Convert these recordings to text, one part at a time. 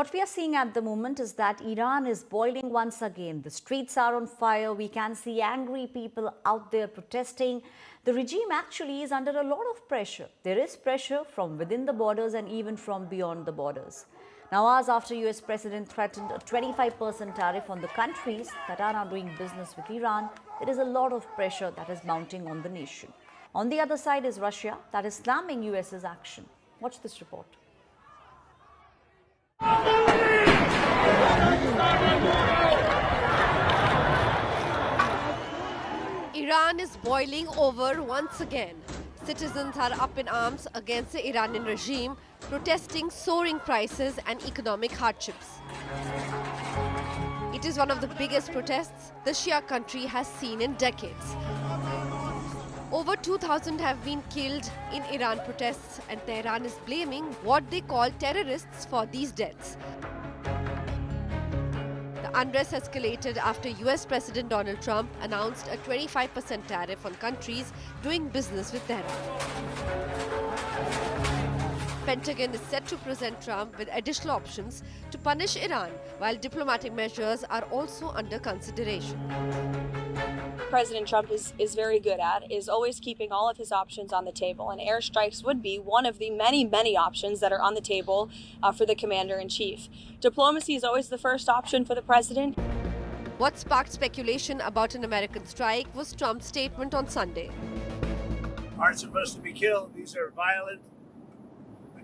What we are seeing at the moment is that Iran is boiling once again. The streets are on fire. We can see angry people out there protesting. The regime actually is under a lot of pressure. There is pressure from within the borders and even from beyond the borders. Now, hours after US President threatened a 25% tariff on the countries that are now doing business with Iran, there is a lot of pressure that is mounting on the nation. On the other side is Russia that is slamming US's action. Watch this report. Iran is boiling over once again. Citizens are up in arms against the Iranian regime, protesting soaring prices and economic hardships. It is one of the biggest protests the Shia country has seen in decades. Over 2,000 have been killed in Iran protests, and Tehran is blaming what they call terrorists for these deaths. The unrest escalated after US President Donald Trump announced a 25% tariff on countries doing business with Tehran. Pentagon is set to present Trump with additional options to punish Iran, while diplomatic measures are also under consideration. President Trump is very good at is always keeping all of his options on the table, and airstrikes would be one of the many options that are on the table for the commander-in-chief. Diplomacy is always the first option for the president. What sparked speculation about an American strike was Trump's statement on Sunday. Aren't supposed to be killed. These are violent.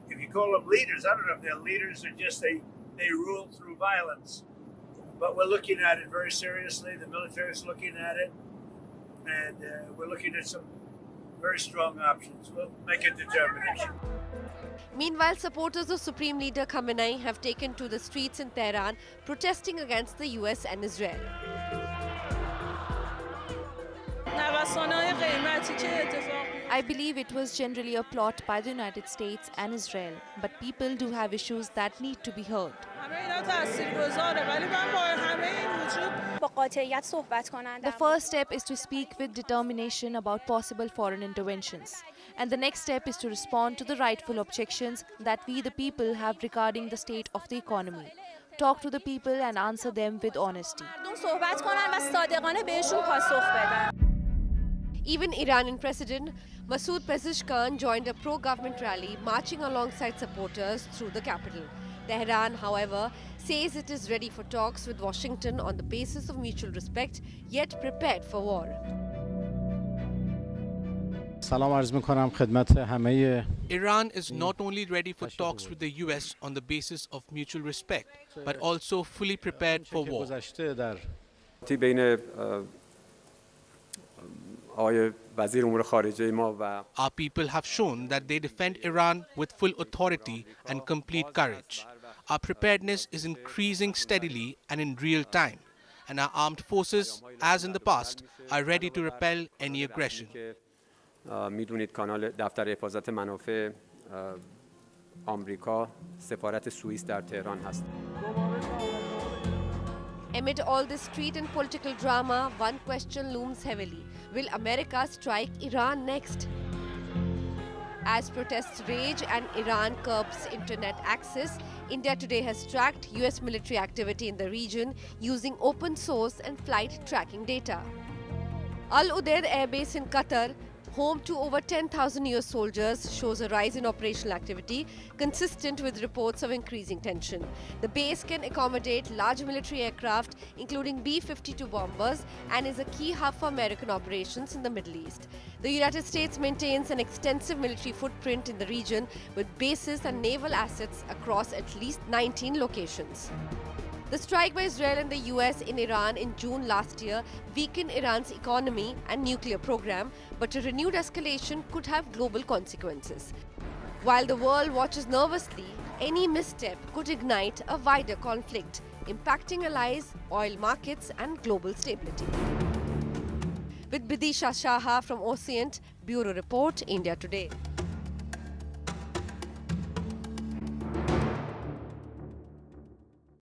If you call them leaders, I don't know if they're leaders or just they rule through violence. But we're looking at it very seriously. The military is looking at it. And we're looking at some very strong options. We'll make a determination. Meanwhile, supporters of Supreme Leader Khamenei have taken to the streets in Tehran, protesting against the US and Israel. I believe it was generally a plot by the United States and Israel, but people do have issues that need to be heard. The first step is to speak with determination about possible foreign interventions. And the next step is to respond to the rightful objections that we the people have regarding the state of the economy. Talk to the people and answer them with honesty. Even Iranian President Masoud Pezeshkian joined a pro-government rally marching alongside supporters through the capital. Tehran, however, says it is ready for talks with Washington on the basis of mutual respect, yet prepared for war. Iran is not only ready for talks with the US on the basis of mutual respect, but also fully prepared for war. Our people have shown that they defend Iran with full authority and complete courage. Our preparedness is increasing steadily and in real time, and our armed forces, as in the past, are ready to repel any aggression. میدونید کانال دفتر حفاظت منافع آمریکا سفارت سوئیس در تهران هست. Amid all this street and political drama, one question looms heavily. Will America strike Iran next? As protests rage and Iran curbs internet access, India today has tracked US military activity in the region using open source and flight tracking data. Al Udeid Air Base in Qatar, home to over 10,000 US soldiers, shows a rise in operational activity consistent with reports of increasing tension. The base can accommodate large military aircraft, including B-52 bombers, and is a key hub for American operations in the Middle East. The United States maintains an extensive military footprint in the region with bases and naval assets across at least 19 locations. The strike by Israel and the US in Iran in June last year weakened Iran's economy and nuclear program, but a renewed escalation could have global consequences. While the world watches nervously, any misstep could ignite a wider conflict, impacting allies, oil markets, and global stability. With Bidisha Shaha from Ocient, Bureau Report, India Today.